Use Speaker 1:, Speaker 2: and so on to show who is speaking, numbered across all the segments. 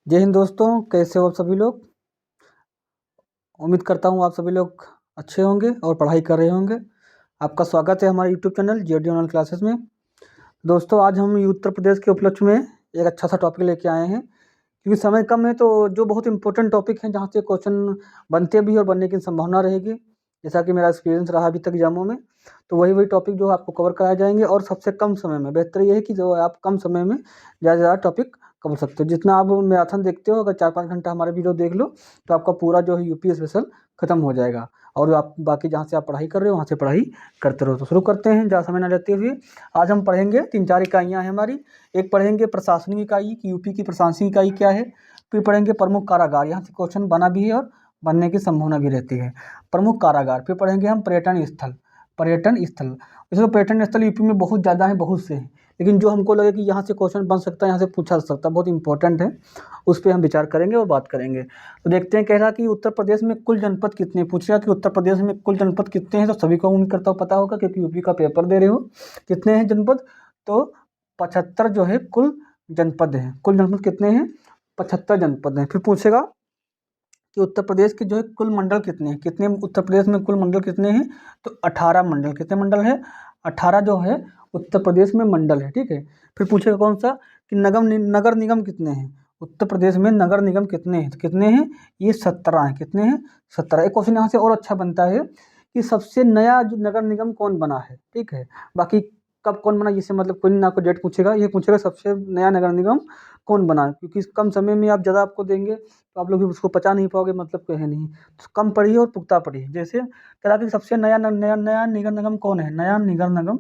Speaker 1: जय हिंद दोस्तों, कैसे हो आप सभी लोग। उम्मीद करता हूँ आप सभी लोग अच्छे होंगे और पढ़ाई कर रहे होंगे। आपका स्वागत है हमारे YouTube channel JD online classes में। दोस्तों, आज हम उत्तर प्रदेश के उपलक्ष्य में एक अच्छा सा टॉपिक लेके आए हैं, क्योंकि समय कम है तो जो बहुत इंपॉर्टेंट टॉपिक है जहाँ से क्वेश्चन बनते भी और बनने की संभावना रहेगी, जैसा कि मेरा एक्सपीरियंस रहा अभी तक एग्जामों में। तो वही टॉपिक जो आपको कवर कराए जाएंगे और सबसे कम समय में। बेहतर ये है कि जो आप कम समय में ज़्यादा से ज़्यादा टॉपिक कवर सकते हो। जितना आप मैराथन देखते हो, अगर 4-5 घंटा हमारे वीडियो देख लो तो आपका पूरा जो है यूपी स्पेशल खत्म हो जाएगा, और आप बाकी जहाँ से आप पढ़ाई कर रहे हो वहाँ से पढ़ाई करते रहो। तो शुरू करते हैं ज़्यादा समय ना लेते हुए। आज हम पढ़ेंगे 3-4 इकाइयाँ हैं हमारी। एक पढ़ेंगे प्रशासनिक इकाई कि यूपी की प्रशासनिक इकाई क्या है। फिर पढ़ेंगे प्रमुख कारागार, यहाँ से क्वेश्चन बना भी है और बनने की संभावना भी रहती है। प्रमुख कारागार। फिर पढ़ेंगे हम पर्यटन स्थल। वैसे तो पर्यटन स्थल यूपी में बहुत ज़्यादा है, बहुत से हैं, लेकिन जो हमको लगे कि यहाँ से क्वेश्चन बन सकता है, यहाँ से पूछा जा सकता है, बहुत इंपॉर्टेंट है, उस पर हम विचार करेंगे और बात करेंगे। तो देखते हैं, कह रहा कि उत्तर प्रदेश में कुल जनपद कितने, पूछेगा कि उत्तर प्रदेश में कुल जनपद कितने हैं। तो सभी को उम्मीद करता हूँ पता होगा, क्योंकि यूपी का पेपर दे रहे हो। कितने हैं जनपद, तो 75 जो है कुल जनपद हैं। कुल जनपद कितने हैं, 75 जनपद हैं। फिर पूछेगा कि उत्तर प्रदेश के जो है कुल मंडल कितने हैं, कितने उत्तर प्रदेश में कुल मंडल कितने हैं। तो 18 मंडल। कितने मंडल है, 18 जो है उत्तर प्रदेश में मंडल है। ठीक है। फिर पूछेगा कौन सा कि नगर निगम कितने हैं। उत्तर प्रदेश में नगर निगम कितने हैं, तो कितने हैं, ये 17 हैं। कितने हैं, 17। एक क्वेश्चन यहाँ से और अच्छा बनता है कि सबसे नया जो नगर निगम कौन बना है। ठीक है। बाकी कब कौन बना, जिससे मतलब कोई ना कोई डेट पूछेगा, ये पूछेगा सबसे नया नगर निगम कौन बना है, क्योंकि कम समय में आप ज़्यादा आपको देंगे तो आप लोग भी उसको पचा नहीं पाओगे, मतलब कोई है नहीं। तो कम पढ़िए और पुख्ता पढ़िए। जैसे कह रहा कि सबसे नया निगर निगम कौन है, नया निगर निगम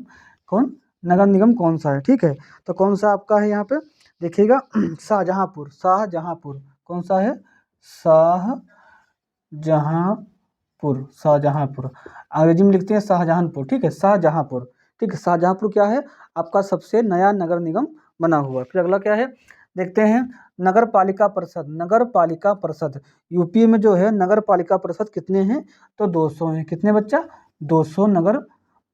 Speaker 1: कौन, नगर निगम कौन सा है। ठीक है। तो कौन सा आपका है यहाँ पे देखिएगा, शाहजहाँपुर। शाहजहाँपुर कौन सा है, शाहजहाँपुर। अंग्रेजी में लिखते हैं शाहजहानपुर। ठीक है, शाहजहाँपुर। ठीक है, शाहजहाँपुर क्या है, आपका सबसे नया नगर निगम बना हुआ। फिर अगला क्या है देखते हैं, नगर पालिका परिषद। नगर पालिका परिषद यूपी में जो है नगर पालिका परिषद कितने हैं, तो 200 हैं। कितने बच्चा, 200 नगर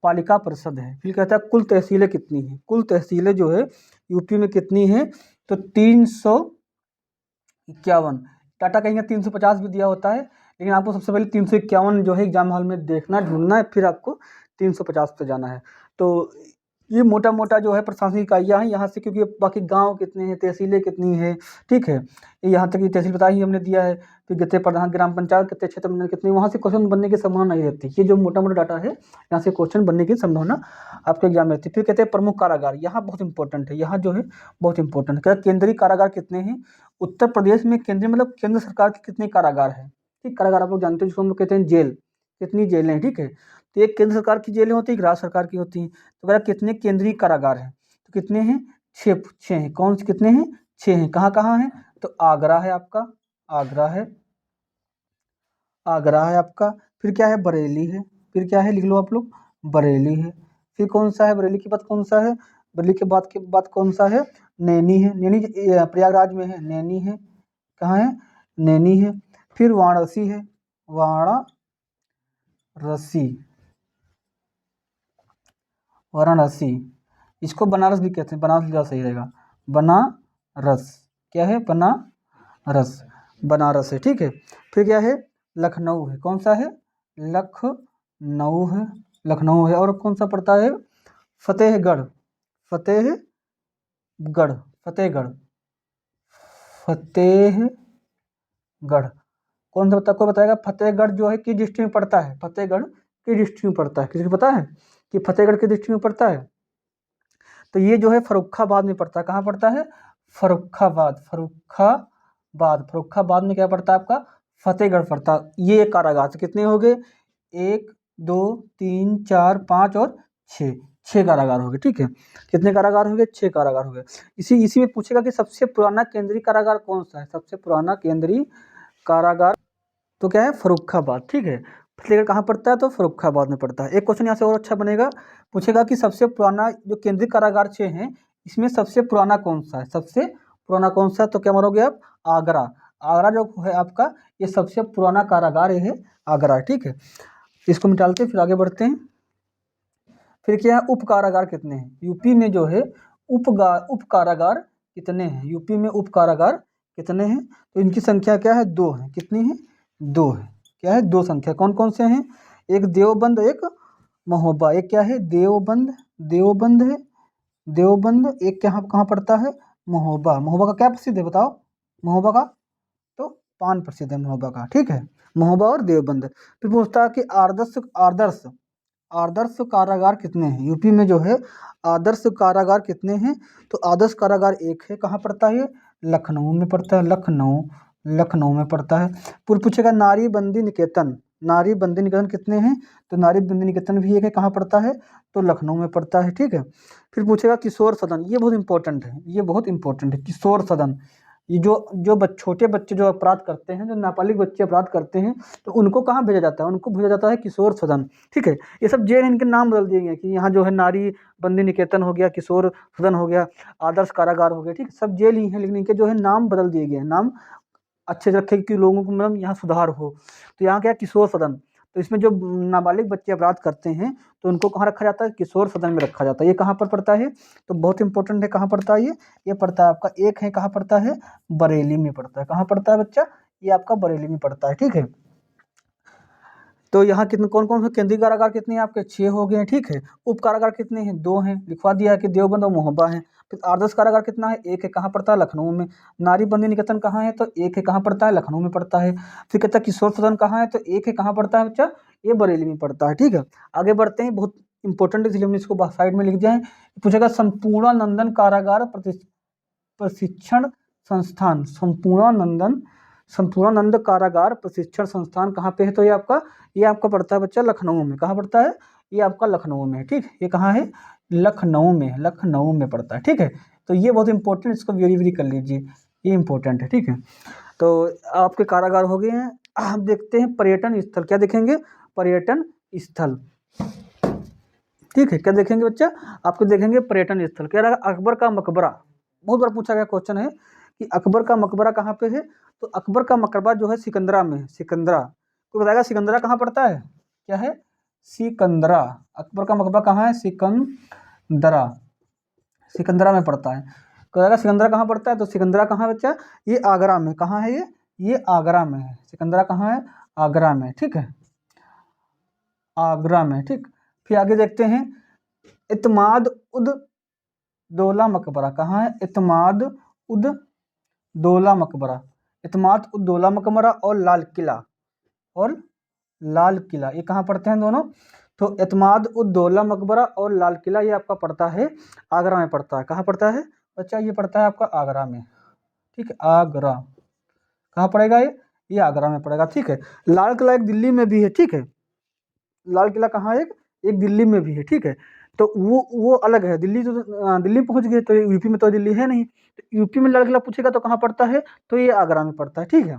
Speaker 1: पालिका परिषद है। फिर कहता है कुल तहसीलें कितनी हैं। कुल तहसीलें जो है यूपी में कितनी हैं, तो 351। टाटा कहेंगे 350 भी दिया होता है, लेकिन आपको सबसे पहले 351 जो है एग्जाम हॉल में देखना, ढूंढना है, फिर आपको 350 पे जाना है। तो ये मोटा मोटा जो है प्रशासनिक इकाइयाँ हैं यहाँ से, क्योंकि बाकी गांव कितने हैं, तहसीलें कितनी है। ठीक है, यहाँ तक ये तहसील बता ही हमने दिया है। फिर कितने प्रधान ग्राम पंचायत, कितने क्षेत्र में कितनी, वहाँ से क्वेश्चन बनने की संभावना नहीं रहती। ये जो मोटा मोटा डाटा है यहाँ से क्वेश्चन बनने की संभावना आपके एग्जाम में रहती है। फिर कहते हैं प्रमुख कारागार, यहाँ बहुत इंपॉर्टेंट है, यहाँ जो है बहुत इंपॉर्टेंट है। केंद्रीय कारागार कितने हैं, उत्तर प्रदेश में केंद्रीय मतलब केंद्र सरकार के कितने कारागार हैं। ठीक, कारागार आप लोग जानते हो जिसको हम लोग कहते हैं जेल। कितनी जेलें हैं। ठीक है, तो एक केंद्र सरकार की जेलें होती है, एक राज्य सरकार की होती हैं। तो अगर कितने केंद्रीय कारागार हैं, तो कितने हैं, 6 हैं। कौन से कितने हैं, 6 हैं। कहाँ कहाँ हैं, तो आगरा है आपका, आगरा है, आगरा है आपका। फिर क्या है, बरेली है। फिर क्या है, लिख लो आप लोग, बरेली है। फिर कौन सा है, बरेली के बाद कौन सा है, बरेली के बाद कौन सा है, नैनी है। नैनी प्रयागराज में है, नैनी है। कहाँ है, नैनी है। फिर वाराणसी है, वाराणसी, वाराणसी। इसको बनारस भी कहते हैं, बनारस ज़्यादा सही रहेगा, बनारस। क्या है, बनारस, बनारस है। ठीक है। फिर क्या है, लखनऊ है। कौन सा है, लखनऊ है, लखनऊ है। और कौन सा पड़ता है, फतेहगढ़, फतेहगढ़, फतेहगढ़, फतेहगढ़। कौन सा बता, कोई बताएगा फतेहगढ़ जो है किस डिस्ट्रिक्ट में पड़ता है, फतेहगढ़ किस डिस्ट्रिक्ट में पड़ता है, किसी को पता है कि फतेहगढ़ किस डिस्ट्रिक्ट में पड़ता है। तो ये जो है फर्रुखाबाद में पड़ता है। कहाँ पड़ता है, फर्रुखाबाद, फर्रुखाबाद। फर्रुखाबाद में क्या पड़ता है आपका, फतेहगढ़ पड़ता है। ये कारागार से कितने हो गए, 1 2 3 4 5 और 6 कारागार हो गए। ठीक है, कितने कारागार हो गए, 6 कारागार हो गए। इसी में पूछेगा कि सबसे पुराना केंद्रीय कारागार कौन सा है, सबसे पुराना केंद्रीय कारागार, तो क्या है, फर्रुखाबाद। ठीक है, फतेहगढ़ कहाँ पड़ता है, तो फर्रुखाबाद में पड़ता है। एक क्वेश्चन यहाँ से और अच्छा बनेगा, पूछेगा कि सबसे पुराना जो केंद्रीय कारागार 6 हैं, इसमें सबसे पुराना कौन सा है, सबसे पुराना कौन सा, तो क्या मानोगे आप, आगरा। आगरा जो है आपका, ये सबसे पुराना कारागार है, आगरा। ठीक है, इसको मिटालते फिर आगे बढ़ते हैं। फिर क्या है, उप कारागार कितने हैं, यूपी में जो है उप कारागार कितने हैं, यूपी में उप कारागार कितने हैं? तो इनकी संख्या क्या है? 2 है। कितनी है? 2 है। क्या है? 2 संख्या। कौन कौन से हैं? एक देवबंद, एक महोबा। एक क्या है? देवबंद, देवबंद है, देवबंद। एक कहाँ कहाँ पड़ता है? महोबा। महोबा का क्या प्रसिद्ध है बताओ? महोबा का तो पान प्रसिद्ध है महोबा का। ठीक है, महोबा और देवबंद। फिर पूछता है कि आदर्श आदर्श आदर्श कारागार कितने हैं? यूपी में जो है आदर्श कारागार कितने हैं? तो आदर्श कारागार एक है। कहाँ पड़ता है? लखनऊ में पड़ता है। लखनऊ, लखनऊ में पड़ता है। फिर पूछेगा नारी बंदी निकेतन, नारी बंदी निकेतन कितने हैं? तो नारी बंदी निकेतन भी एक है। कहाँ पड़ता है? तो लखनऊ में पड़ता है। ठीक है। फिर पूछेगा किशोर सदन, ये बहुत इंपॉर्टेंट है, ये बहुत इंपॉर्टेंट है। किशोर सदन, ये जो छोटे बच्चे जो अपराध करते हैं, जो नाबालिग बच्चे अपराध करते हैं, तो उनको कहाँ भेजा जाता है? उनको भेजा जाता है किशोर सदन। ठीक है। ये सब जेल इनके नाम बदल दिए गए कि यहाँ जो है नारी बंदी निकेतन हो गया, किशोर सदन हो गया, आदर्श कारागार हो गया। ठीक है, सब जेल ही हैं, लेकिन इनके जो है नाम बदल दिए गए हैं। नाम अच्छे से रखे कि लोगों को मतलब यहाँ सुधार हो। तो यहाँ क्या है? किशोर सदन। तो इसमें जो नाबालिग बच्चे अपराध करते हैं तो उनको कहाँ रखा जाता है? किशोर सदन में रखा जाता है। ये कहाँ पर पड़ता है? तो बहुत इंपॉर्टेंट है। कहाँ पड़ता है ये पड़ता है आपका एक है। कहाँ पड़ता है? बरेली में पड़ता है। कहाँ पड़ता है बच्चा? ये आपका बरेली में पड़ता है। ठीक है। तो यहाँ कितने कौन कौन से केंद्रीय कारागार कितने हैं आपके? 6 हो गए हैं। ठीक है। उप कारागार कितने हैं? 2 हैं। लिखवा दिया है कि देवबंद और महोबा हैं। फिर आदर्श कारागार कितना है? 1 है। कहाँ पड़ता है? लखनऊ में। नारी बंदी निकेतन कहाँ है? तो 1 है। कहाँ पड़ता है? लखनऊ में पड़ता है। फिर कहता है किशोर सदन कहाँ है? तो 1 है। कहाँ पड़ता है बच्चा? ये बरेली में पड़ता है। ठीक है। आगे बढ़ते हैं, बहुत इंपॉर्टेंट है इसलिए हमने इसको साइड में लिख दिया है। पूछेगा संपूर्णानंदन कारागार प्रशिक्षण संस्थान, संपूर्णानंद कारागार प्रशिक्षण संस्थान कहाँ पे है? तो ये आपका पड़ता है बच्चा लखनऊ में। कहाँ पड़ता है? ये आपका लखनऊ में है। ठीक, ये कहाँ है? लखनऊ में, लखनऊ में पड़ता है। ठीक है। तो ये बहुत इंपॉर्टेंट, इसको वेरी वेरी कर लीजिए, ये इंपॉर्टेंट है। ठीक है। तो आपके कारागार हो गए हैं। आप देखते हैं पर्यटन स्थल, क्या देखेंगे? पर्यटन स्थल। ठीक है, क्या देखेंगे बच्चा? आपको देखेंगे पर्यटन स्थल। क्या रहा? अकबर का मकबरा, बहुत बार पूछा गया क्वेश्चन है कि अकबर का मकबरा कहाँ पे है? तो अकबर का मकबरा जो है सिकंदरा में है। सिकंदरा, तो बताएगा सिकंदरा कहाँ पड़ता है? क्या है? सिकंदरा। अकबर का मकबरा कहाँ है? सिकंदरा, सिकंदरा में पड़ता है। बताएगा सिकंदरा कहाँ पड़ता है? तो सिकंदरा कहाँ है बच्चा? ये आगरा में। कहाँ है ये आगरा में है। सिकंदरा कहाँ है? आगरा में। ठीक है, आगरा में। ठीक, फिर आगे देखते हैं इत्माद उद दौला मकबरा। कहाँ है? इत्माद उद दौला मकबरा, इत्माद उद दौला मकबरा और लाल किला, और लाल किला, ये कहाँ पड़ते हैं दोनों? तो इत्माद उद दौला मकबरा और लाल किला ये आपका पड़ता है आगरा में पड़ता है। कहाँ पड़ता है बच्चा? ये पड़ता है आपका आगरा में। ठीक है, आगरा। कहाँ पड़ेगा ये आगरा में पड़ेगा। ठीक है। लाल किला एक दिल्ली में भी है। ठीक है, लाल किला कहाँ है? एक दिल्ली में भी है। ठीक है। तो वो अलग है। दिल्ली तो दिल्ली पहुंच गए, तो यूपी में तो दिल्ली है नहीं। तो यूपी में लाल किला पूछेगा तो कहाँ पड़ता है? तो ये आगरा में पड़ता है। ठीक है,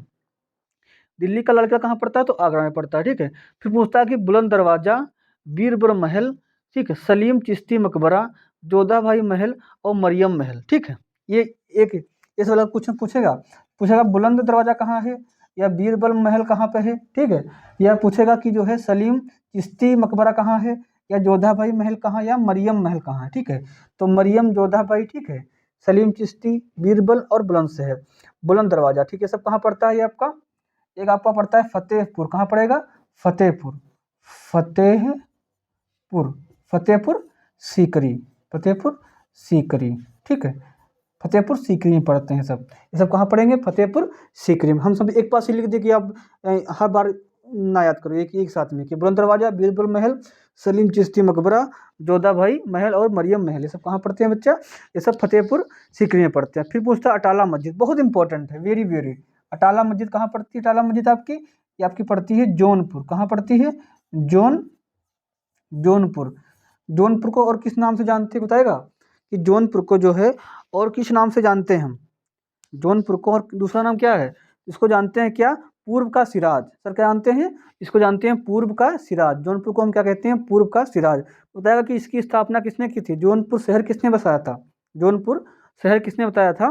Speaker 1: दिल्ली का लाल किला कहाँ पड़ता है? तो आगरा में पड़ता है। ठीक है। फिर पूछता है कि बुलंद दरवाजा, बीरबल महल, ठीक है, सलीम चिश्ती मकबरा, जोधा भाई महल और मरियम महल। ठीक है, ये एक इस वाला कुछ पूछेगा, पूछेगा बुलंद दरवाजा कहाँ है, या बीरबल महल कहाँ पे है। ठीक है, या पूछेगा कि जो है सलीम चिश्ती मकबरा कहाँ है, या जोधा भाई महल कहाँ, या मरियम महल कहाँ है। ठीक है, तो मरियम, जोधा भाई, ठीक है, सलीम चिश्ती, बीरबल और बुलंद शहर, बुलंद दरवाजा। ठीक है, सब कहाँ पड़ता है ये आपका? एक आपका पड़ता है फतेहपुर। कहाँ पड़ेगा? फतेहपुर, फतेहपुर, फतेहपुर सीकरी, फतेहपुर सीकरी। ठीक है, फतेहपुर सीकरी में पढ़ते हैं सब। ये सब कहाँ पढ़ेंगे? फतेहपुर सीकरी में। हम सब एक पास ही लिख दे कि आप हर बार ना याद करो, एक साथ में कि बुलंद दरवाजा, बीरबल महल, सलीम चिश्ती मकबरा, जोधा भाई महल और मरियम महल, ये सब कहाँ पढ़ते हैं बच्चा? ये सब फतेहपुर सीकरी में पढ़ते हैं। फिर पूछता है अटाला मस्जिद, बहुत इंपॉर्टेंट है, वेरी वेरी। अटाला मस्जिद कहाँ पड़ती है? अटाला मस्जिद आपकी, ये आपकी पड़ती है जौनपुर। कहाँ पड़ती है? जौनपुर। जौनपुर को और किस नाम से जानते हैं बताएगा? कि जौनपुर को जो है और किस नाम से जानते हैं हम? जौनपुर को और दूसरा नाम क्या है? इसको जानते हैं क्या? पूर्व का सिराज। सर क्या जानते हैं? इसको जानते हैं पूर्व का सिराज। जौनपुर को हम क्या कहते हैं? पूर्व का सिराज। बताएगा कि इसकी स्थापना किसने की थी? जौनपुर शहर किसने बसाया था? जौनपुर शहर किसने बताया था?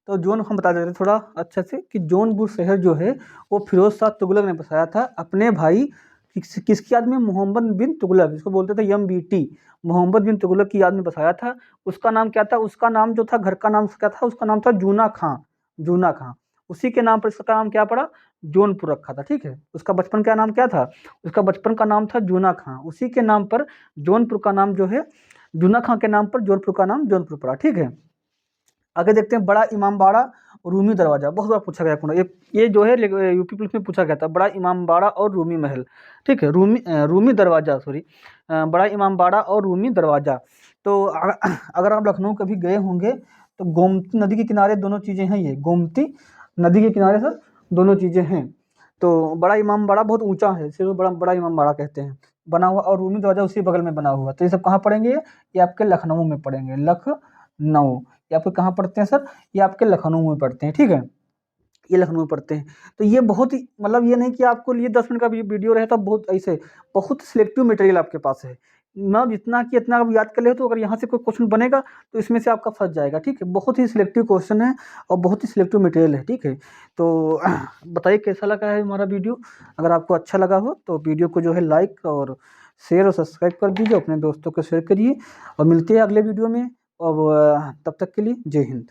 Speaker 1: तो जोन हम बता देते थोड़ा अच्छे से कि जौनपुर शहर जो है वो फिरोज शाह तुगलक ने बसाया था अपने भाई किसकी याद में? मोहम्मद बिन तुगलक, जिसको बोलते थे MBT, मोहम्मद बिन तुगलक की याद में बसाया था। उसका नाम क्या था? उसका नाम जो था, घर का नाम क्या था? उसका नाम था जूना खां। जूना खां, उसी के नाम पर इसका नाम क्या पड़ा, जौनपुर रखा था। ठीक है, उसका बचपन का नाम क्या था, उसका बचपन का नाम था जूना खां, उसी के नाम पर जौनपुर का नाम जो है, जूना खां के नाम पर जौनपुर का नाम जौनपुर पड़ा। ठीक है, आगे देखते हैं बड़ा इमामबाड़ा और रूमी दरवाजा, बहुत बार पूछा गया क्वेश्चन, ये जो है यूपी पुलिस में पूछा गया था, बड़ा इमामबाड़ा और रूमी महल। ठीक है, रूमी दरवाजा, सॉरी, बड़ा इमामबाड़ा और रूमी दरवाजा। तो अगर आप लखनऊ कभी गए होंगे तो गोमती नदी के किनारे दोनों चीज़ें हैं, ये गोमती नदी के किनारे सर दोनों चीज़ें हैं। तो बड़ा इमामबाड़ा बहुत ऊंचा है, सिर्फ बड़ा इमामबाड़ा कहते हैं बना हुआ, और रूमी दरवाजा उसी बगल में बना हुआ। तो ये सब कहाँ पड़ेंगे, ये आपके लखनऊ में पड़ेंगे, लखनऊ। ये आपके कहाँ पढ़ते हैं सर, ये आपके लखनऊ में पढ़ते हैं। ठीक है, ये लखनऊ में पढ़ते हैं। तो ये बहुत ही, मतलब ये नहीं कि आपको लिए 10 मिनट का वीडियो रहे, तो बहुत ऐसे बहुत सिलेक्टिव मटेरियल आपके पास है ना, जितना कि इतना आप याद कर ले, तो अगर यहाँ से कोई क्वेश्चन बनेगा तो इसमें से आपका फंस जाएगा। ठीक है, बहुत ही सिलेक्टिव क्वेश्चन है और बहुत ही सिलेक्टिव मटेरियल है। ठीक है, तो बताइए कैसा लगा है हमारा वीडियो। अगर आपको अच्छा लगा हो तो वीडियो को जो है लाइक और शेयर और सब्सक्राइब कर दीजिए, अपने दोस्तों को शेयर करिए, और मिलते हैं अगले वीडियो में। और तब तक के लिए जय हिंद।